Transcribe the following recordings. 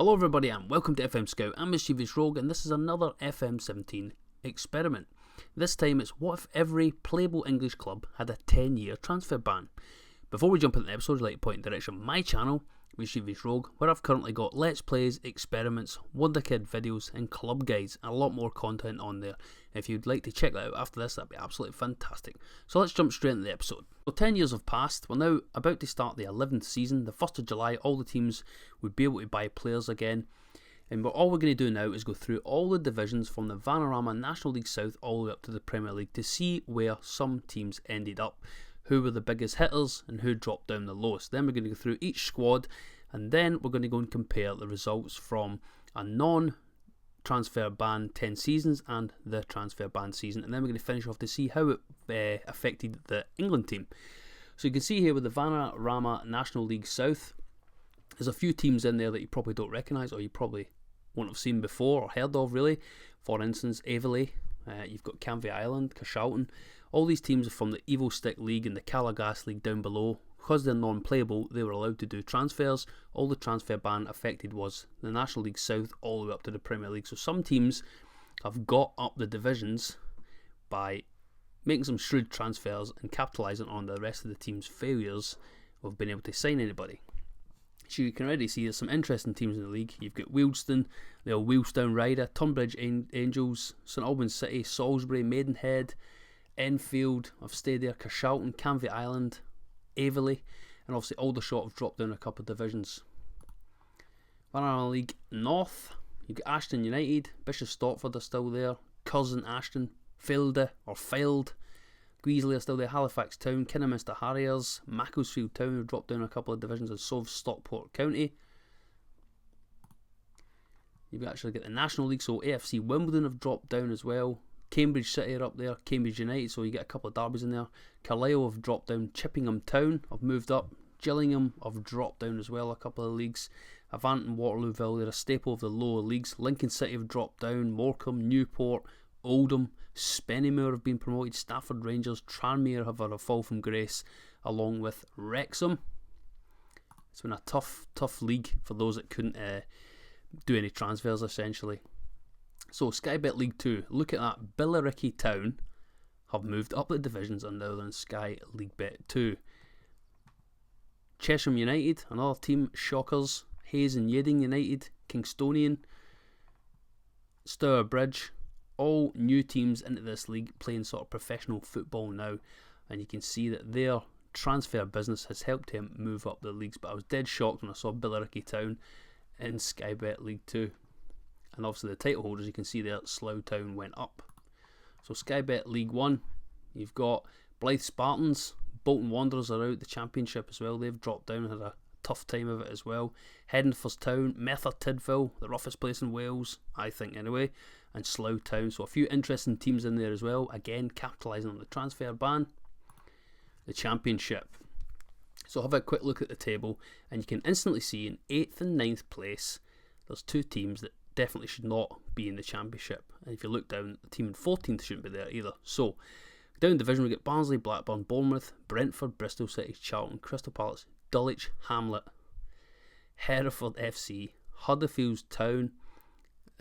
Hello everybody and welcome to FM Scout. I'm Mischievous Rogue and this is another FM17 experiment. This time it's what if every playable English club had a 10-year transfer ban. Before we jump into the episode, I'd like to point in the direction of my channel, Mischievous Rogue, where I've currently got Let's Plays, experiments, Wonder Kid videos and club guides and a lot more content on there. If you'd like to check that out after this, that'd be absolutely fantastic. So let's jump straight into the episode. So 10 years have passed, we're now about to start the 11th season. The 1st of July, all the teams would be able to buy players again. And all we're going to do now is go through all the divisions from the Vanarama National League South all the way up to the Premier League to see where some teams ended up, who were the biggest hitters and who dropped down the lowest. Then we're going to go through each squad and then we're going to go and compare the results from a non-transfer ban 10 seasons and the transfer ban season, and then we're going to finish off to see how it affected the England team. So you can see here with the Vanarama National League South, there's a few teams in there that you probably don't recognise or you probably won't have seen before or heard of really. For instance, Aveley, you've got Canvey Island, Carshalton. All these teams are from the Evo Stick League and the Calagas League down below. Because they're non-playable, they were allowed to do transfers. All the transfer ban affected was the National League South all the way up to the Premier League. So some teams have got up the divisions by making some shrewd transfers and capitalising on the rest of the team's failures of being able to sign anybody. So you can already see there's some interesting teams in the league. You've got Wealdstone, the Wheelstown Rider, Tunbridge Angels, St Albans City, Salisbury, Maidenhead, Enfield, I've stayed there, Carshalton, Canvey Island, Aveley, and obviously Aldershot have dropped down a couple of divisions. Vanarama League North, you've got Ashton United, Bishop Stortford are still there, Curzon Ashton, Failde or Failed, Greasley are still there, Halifax Town, Kidderminster Harriers, Macclesfield Town have dropped down a couple of divisions, and so have Stockport County. You've actually got the National League, so AFC Wimbledon have dropped down as well. Cambridge City are up there, Cambridge United, so you get a couple of derbies in there. Carlisle have dropped down, Chippingham Town have moved up, Gillingham have dropped down as well, a couple of leagues. Avant and Waterlooville, they're a staple of the lower leagues. Lincoln City have dropped down, Morecambe, Newport, Oldham, Spennymoor have been promoted, Stafford Rangers, Tranmere have had a fall from grace, along with Wrexham. It's been a tough league for those that couldn't do any transfers essentially. So Sky Bet League 2, look at that, Billericay Town have moved up the divisions and now they're in Sky League Bet 2. Chesham United, another team, Shockers, Hayes and Yeading United, Kingstonian, Stour Bridge, all new teams into this league playing sort of professional football now, and you can see that their transfer business has helped him move up the leagues. But I was dead shocked when I saw Billericay Town in Sky Bet League 2. And obviously the title holders, you can see there, Slough Town went up. So Sky Bet League 1, you've got Blyth Spartans, Bolton Wanderers are out the championship as well. They've dropped down, had a tough time of it as well. Headingford Town, Merthyr Tydfil, the roughest place in Wales, I think anyway, and Slough Town. So a few interesting teams in there as well. Again, capitalising on the transfer ban. The championship. So have a quick look at the table and you can instantly see in 8th and 9th place, there's two teams that definitely should not be in the championship, and if you look down, the team in 14th shouldn't be there either. So down division we get Barnsley, Blackburn, Bournemouth, Brentford, Bristol City, Charlton, Crystal Palace, Dulwich, Hamlet, Hereford FC, Huddersfield Town,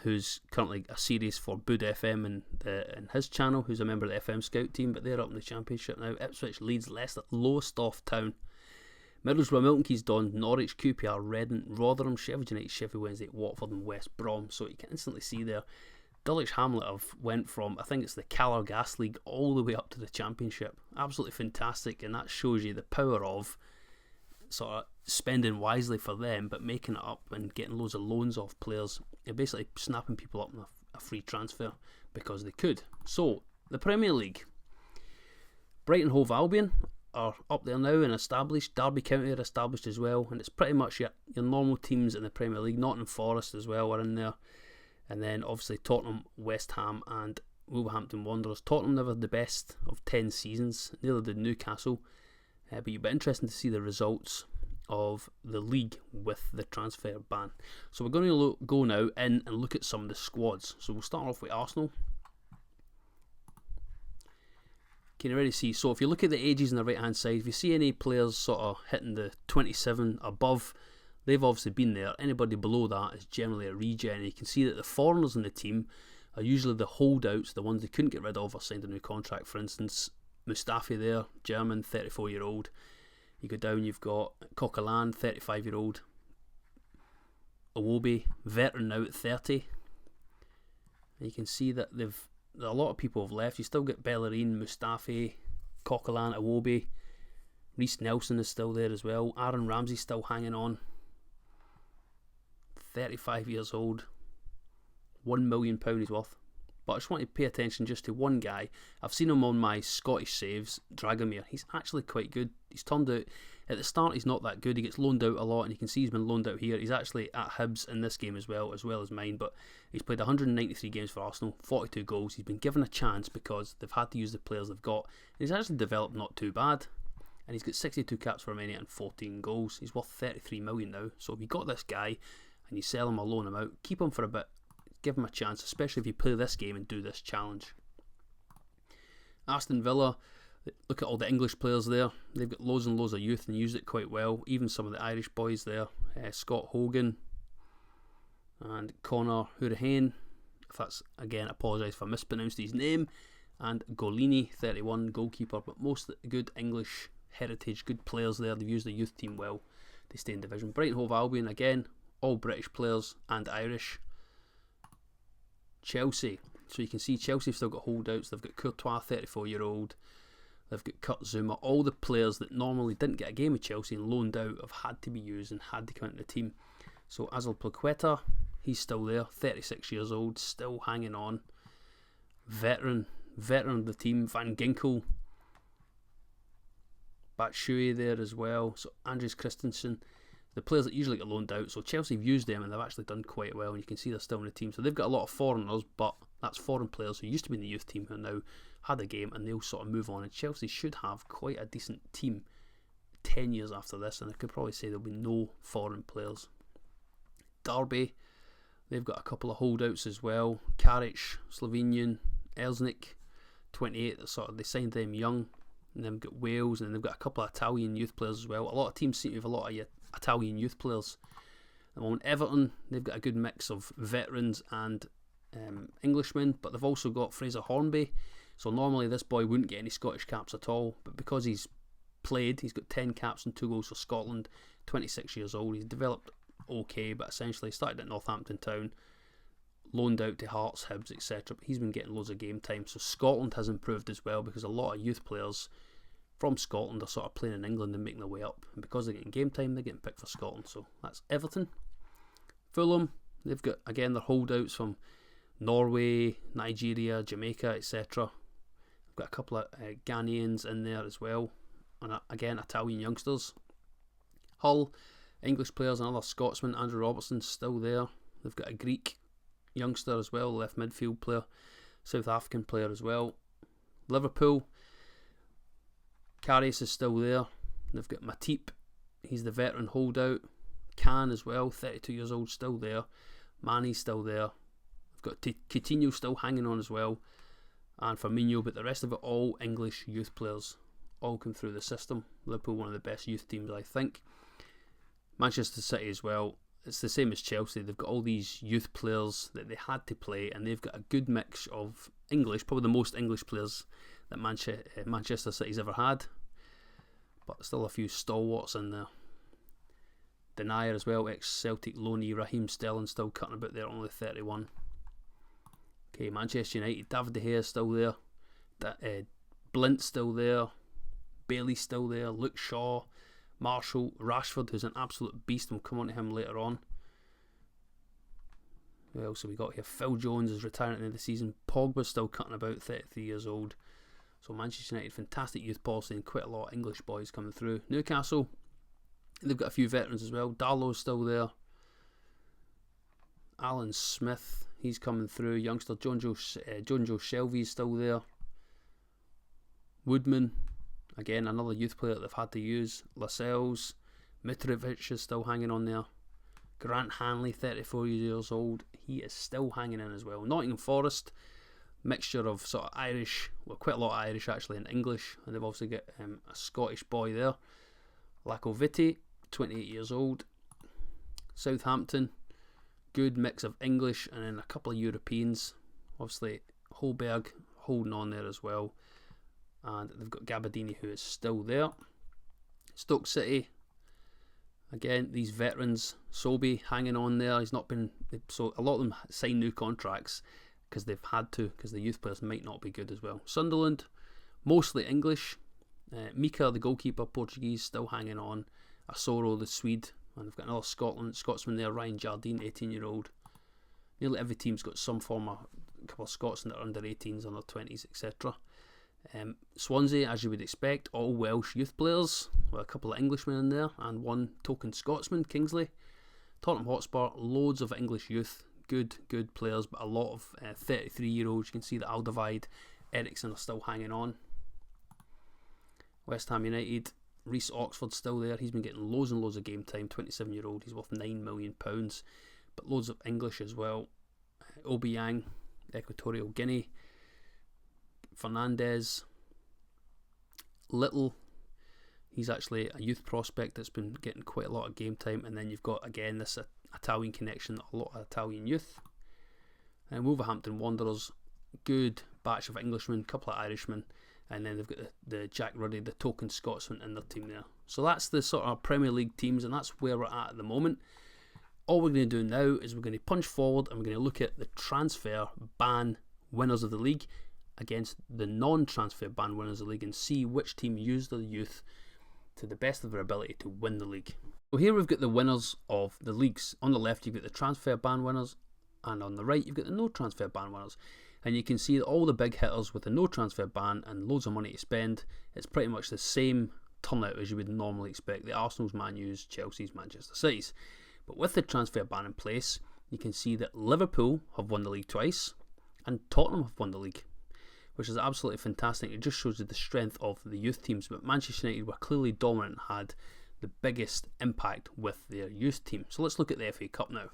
who's currently a series for Bud FM and his channel, who's a member of the FM Scout team, but they're up in the championship now. Ipswich, Leeds, Leicester, Lowestoft Town, Middlesbrough, Milton Keynes, Don, Norwich, QPR, Reading, Rotherham, Sheffield United, Sheffield Wednesday, Watford and West Brom. So you can instantly see there, Dulwich Hamlet have went from, I think it's the Calor Gas League, all the way up to the Championship. Absolutely fantastic, and that shows you the power of sort of spending wisely for them, but making it up and getting loads of loans off players, and basically snapping people up in a free transfer because they could. So, the Premier League. Brighton Hove Albion are up there now and established. Derby County are established as well, and it's pretty much your normal teams in the Premier League. Nottingham Forest as well are in there, and then obviously Tottenham, West Ham and Wolverhampton Wanderers. Tottenham never had the best of 10 seasons, neither did Newcastle, but you'll be interested to see the results of the league with the transfer ban. So we're going to go now in and look at some of the squads. So we'll start off with Arsenal. Can you already see, so if you look at the ages on the right hand side, if you see any players sort of hitting the 27 above, they've obviously been there. Anybody below that is generally a regen. You can see that the foreigners in the team are usually the holdouts, the ones they couldn't get rid of or signed a new contract. For instance, Mustafi there, German, 34-year-old. You go down, you've got Coquelin, 35-year-old. Iwobi, veteran now at 30. And you can see that a lot of people have left. You still get Bellerin, Mustafi, Coquelin, Iwobi. Reece Nelson is still there as well. Aaron Ramsey's still hanging on. 35 years old. £1 million he's worth. But I just want to pay attention just to one guy. I've seen him on my Scottish saves, Dragomir. He's actually quite good. He's turned out, at the start he's not that good. He gets loaned out a lot, and you can see he's been loaned out here. He's actually at Hibs in this game as well as mine. But he's played 193 games for Arsenal, 42 goals. He's been given a chance because they've had to use the players they've got. And he's actually developed not too bad. And he's got 62 caps for Romania and 14 goals. He's worth 33 million now. So if you got this guy and you sell him or loan him out, keep him for a bit. Give him a chance, especially if you play this game and do this challenge. Aston Villa, look at all the English players there. They've got loads and loads of youth and used it quite well. Even some of the Irish boys there. Scott Hogan and Connor Hourihane. If that's, again, I apologise if I mispronounced his name. And Golini, 31, goalkeeper. But most of the good English heritage, good players there. They've used the youth team well. They stay in division. Brighton Hove Albion, again, all British players and Irish. Chelsea, so you can see Chelsea have still got holdouts. They've got Courtois, 34-year-old. They've got Kurt Zouma. All the players that normally didn't get a game with Chelsea and loaned out have had to be used and had to come into the team. So Azpilicueta, he's still there, 36 years old, still hanging on. Veteran of the team. Van Ginkel, Batshuayi there as well. So Andreas Christensen, the players that usually get loaned out. So Chelsea have used them and they've actually done quite well, and you can see they're still in the team. So they've got a lot of foreigners, but that's foreign players who used to be in the youth team who now had a game, and they'll sort of move on. And Chelsea should have quite a decent team 10 years after this, and I could probably say there'll be no foreign players. Derby, they've got a couple of holdouts as well. Karic, Slovenian, Elsnik, 28. They signed them young. And then we've got Wales, and they've got a couple of Italian youth players as well. A lot of teams seem to have a lot of Italian youth players. At the moment, Everton, they've got a good mix of veterans and Englishmen, but they've also got Fraser Hornby. So normally this boy wouldn't get any Scottish caps at all, but because he's played, he's got 10 caps and 2 goals for Scotland, 26 years old. He's developed okay, but essentially started at Northampton Town, loaned out to Hearts, Hibs, etc. But he's been getting loads of game time. So Scotland has improved as well, because a lot of youth players from Scotland are sort of playing in England and making their way up, and because they're getting game time, they're getting picked for Scotland. So that's Everton. Fulham, they've got, again, their holdouts from Norway, Nigeria, Jamaica, etc. They've got a couple of Ghanaians in there as well, and again, Italian youngsters. Hull, English players, another Scotsman, Andrew Robertson, still there. They've got a Greek youngster as well, left midfield player, South African player as well. Liverpool, Karius is still there. They've got Matip, he's the veteran holdout. Can as well, 32 years old, still there. Mane's still there. They've got Coutinho still hanging on as well, and Firmino, but the rest of it all English youth players, all come through the system. Liverpool, one of the best youth teams, I think. Manchester City as well, it's the same as Chelsea. They've got all these youth players that they had to play, and they've got a good mix of English, probably the most English players that Manchester City's ever had, but still a few stalwarts in there. Denier as well, ex-Celtic loanee Raheem Sterling, still cutting about there, only 31. Okay, Manchester United, David De Gea still there, Blint still there, Bailey still there, Luke Shaw, Marshall, Rashford, who's an absolute beast, and we'll come on to him later on. Who else have we got here? Phil Jones is retiring at the end of the season. Pogba's still cutting about, 33 years old. So Manchester United, fantastic youth policy, and quite a lot of English boys coming through. Newcastle, they've got a few veterans as well. Darlow's still there. Alan Smith, he's coming through. Youngster John Joe Shelby's still there. Woodman, again, another youth player that they've had to use. Lascelles, Mitrovic is still hanging on there. Grant Hanley, 34 years old, he is still hanging in as well. Nottingham Forest, mixture of sort of Irish, well, quite a lot of Irish actually, and English, and they've also got a Scottish boy there. Lacoviti, 28 years old. Southampton, good mix of English and then a couple of Europeans. Obviously Holberg holding on there as well, and they've got Gabbiadini, who is still there. Stoke City, again, these veterans. Sobey hanging on there. He's not been, so a lot of them sign new contracts because they've had to, because the youth players might not be good as well. Sunderland, mostly English. Mika, the goalkeeper, Portuguese, still hanging on. Asoro, the Swede, and they've got another Scotsman there, Ryan Jardine, 18-year-old. Nearly every team's got some form of, a couple of Scotsmen that are under 18s, under 20s, etc. Swansea, as you would expect, all Welsh youth players, with a couple of Englishmen in there and one token Scotsman, Kingsley. Tottenham Hotspur, loads of English youth, good players, but a lot of 33-year-olds. You can see that Alderweireld, Ericsson are still hanging on. West Ham United, Reece Oxford still there. He's been getting loads and loads of game time, 27-year-old. He's worth £9 million, but loads of English as well. Obiang, Equatorial Guinea. Fernandez, Little, he's actually a youth prospect that's been getting quite a lot of game time. And then you've got, again, this Italian connection, a lot of Italian youth. And Wolverhampton Wanderers, good batch of Englishmen, couple of Irishmen, and then they've got the Jack Ruddy, the token Scotsman, in their team there. So that's the sort of Premier League teams, and that's where we're at the moment. All we're going to do now is we're going to punch forward and we're going to look at the transfer ban winners of the league against the non-transfer ban winners of the league and see which team used their youth to the best of their ability to win the league. So here we've got the winners of the leagues. On the left you've got the transfer ban winners, and on the right you've got the no transfer ban winners. And you can see that all the big hitters with the no transfer ban and loads of money to spend, it's pretty much the same turnout as you would normally expect. The Arsenal's, Man U's, Chelsea's, Manchester City's. But with the transfer ban in place, you can see that Liverpool have won the league twice and Tottenham have won the league, which is absolutely fantastic. It just shows you the strength of the youth teams. But Manchester United were clearly dominant and had the biggest impact with their youth team. So let's look at the FA Cup now.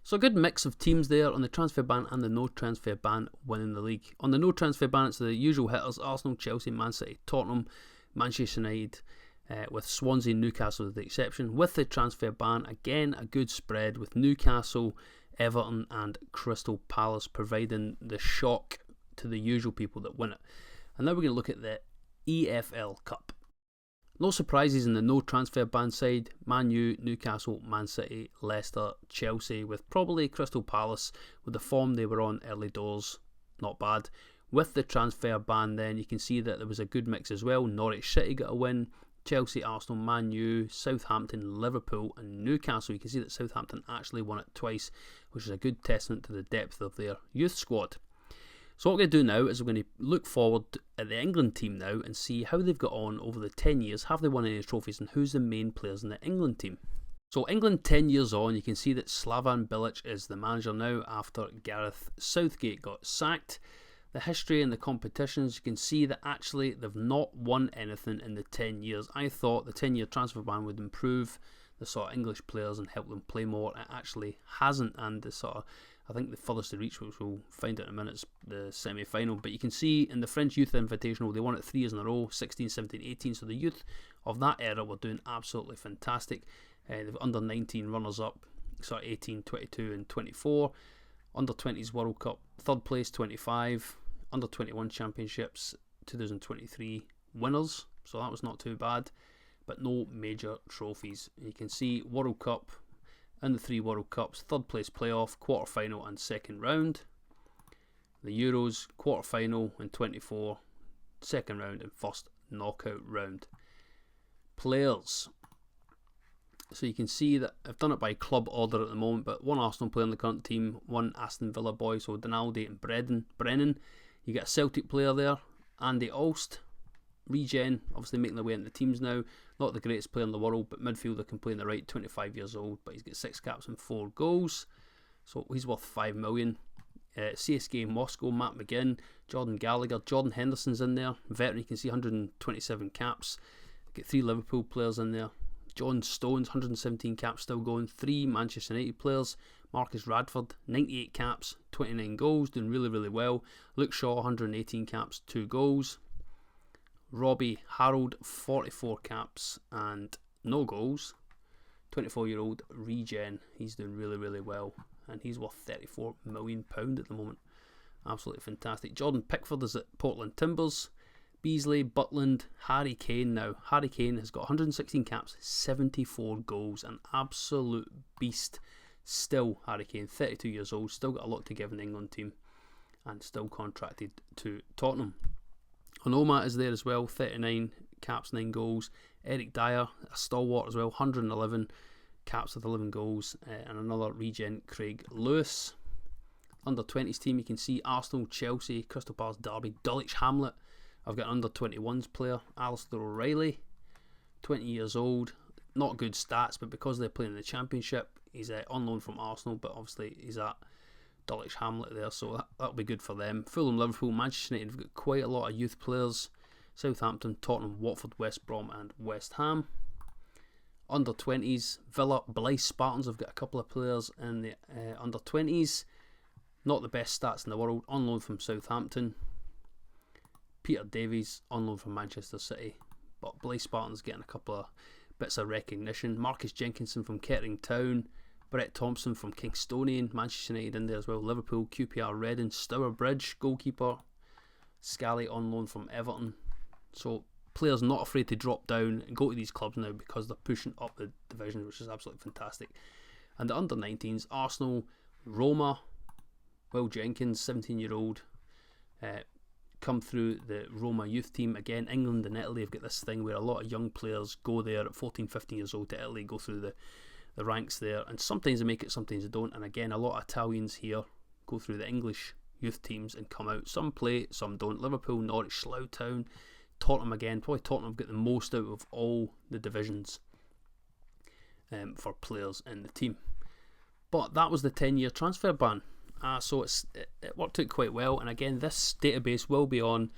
So a good mix of teams there on the transfer ban and the no transfer ban winning the league. On the no transfer ban, it's the usual hitters: Arsenal, Chelsea, Man City, Tottenham, Manchester United, with Swansea and Newcastle as the exception. With the transfer ban, again, a good spread with Newcastle, Everton and Crystal Palace providing the shock to the usual people that win it. And now we're going to look at the EFL Cup. No surprises in the no transfer ban side: Man U, Newcastle, Man City, Leicester, Chelsea, with probably Crystal Palace with the form they were on early doors, not bad. With the transfer ban then, you can see that there was a good mix as well. Norwich City got a win, Chelsea, Arsenal, Man U, Southampton, Liverpool and Newcastle. You can see that Southampton actually won it twice, which is a good testament to the depth of their youth squad. So what we're going to do now is we're going to look forward at the England team now and see how they've got on over the 10 years. Have they won any trophies and who's the main players in the England team? So England 10 years on, you can see that Slaven Bilic is the manager now after Gareth Southgate got sacked. The history and the competitions, you can see that actually they've not won anything in the 10 years. I thought the 10-year transfer ban would improve the sort of English players and help them play more. It actually hasn't, and the sort of, I think the furthest to reach, which we'll find out in a minute, is the semi-final. But you can see in the French Youth Invitational, they won it 3 years in a row, 16, 17, 18. So the youth of that era were doing absolutely fantastic. They've under 19 runners-up, sort of 18, 22 and 24. Under 20s World Cup, 3rd place, 25. Under 21 Championships, 2023 winners. So that was not too bad. But no major trophies. You can see World Cup, in the 3 World Cups, 3rd place playoff, quarter final and 2nd round. The Euros, quarter final in 24, 2nd round and 1st knockout round. Players. So you can see that I've done it by club order at the moment, but 1 Arsenal player in the current team, 1 Aston Villa boy, so Donaldi and Brennan. You get a Celtic player there, Andy Alst. Regen, obviously making their way into the teams now. Not the greatest player in the world, but midfielder can play in the right, 25 years old, but he's got 6 caps and 4 goals. So he's worth 5 million. CSKA Moscow, Matt McGinn, Jordan Gallagher, Jordan Henderson's in there. Veteran, you can see 127 caps. Get 3 Liverpool players in there. John Stones, 117 caps still going. 3 Manchester United players. Marcus Radford, 98 caps, 29 goals, doing really, really well. Luke Shaw, 118 caps, 2 goals. Robbie Harold, 44 caps and no goals. 24-year-old Regen. He's doing really, really well, and he's worth £34 million at the moment. Absolutely fantastic. Jordan Pickford is at Portland Timbers. Beasley, Butland, Harry Kane now. Harry Kane has got 116 caps, 74 goals, an absolute beast. Still, Harry Kane, 32 years old, still got a lot to give in the England team, and still contracted to Tottenham. Onoma is there as well, 39 caps, 9 goals. Eric Dyer, a stalwart as well, 111 caps with 11 goals, and another regen, Craig Lewis. Under 20s team, you can see Arsenal, Chelsea, Crystal Palace, Derby, Dulwich Hamlet. I've got an under 21s player, Alistair O'Reilly, 20 years old. Not good stats, but because they're playing in the Championship, he's on loan from Arsenal, but obviously he's at Dulwich Hamlet there, so that'll be good for them. Fulham, Liverpool, Manchester United have got quite a lot of youth players. Southampton, Tottenham, Watford, West Brom and West Ham. Under 20s, Villa, Blythe Spartans have got a couple of players in the under 20s. Not the best stats in the world, on loan from Southampton. Peter Davies, on loan from Manchester City. But Blythe Spartans getting a couple of bits of recognition. Marcus Jenkinson from Kettering Town. Brett Thompson from Kingstonian. Manchester United in there as well. Liverpool, QPR, Reading, Stourbridge, goalkeeper. Scally on loan from Everton. So players not afraid to drop down and go to these clubs now because they're pushing up the division, which is absolutely fantastic. And the under 19s, Arsenal, Roma, Will Jenkins, 17-year-old, come through the Roma youth team. Again, England and Italy have got this thing where a lot of young players go there at 14, 15 years old to Italy, go through the ranks there, and sometimes they make it, sometimes they don't. And again, a lot of Italians here go through the English youth teams and come out. Some play, some don't. Liverpool, Norwich, Slough Town, Tottenham again. Probably Tottenham have got the most out of all the divisions for players in the team. But that was the 10-year transfer ban. So it worked out quite well, and again, this database will be on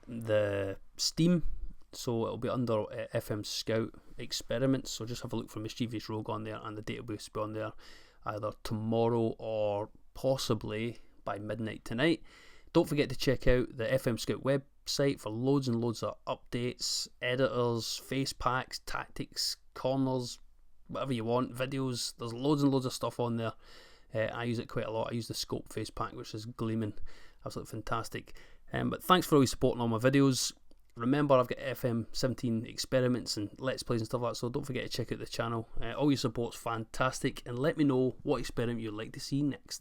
the Steam, so it'll be under FM Scout Experiments. So just have a look for Mischievous Rogue on there, and the database will be on there either tomorrow or possibly by midnight tonight. Don't forget to check out the FM Scout website for loads and loads of updates, editors, face packs, tactics, corners, whatever you want, videos. There's loads and loads of stuff on there. I use it quite a lot. I use the Scope face pack, which is gleaming, absolutely fantastic. But thanks for always supporting all my videos. Remember, I've got FM 17 experiments and Let's Plays and stuff like that, so don't forget to check out the channel. All your support's fantastic, and let me know what experiment you'd like to see next.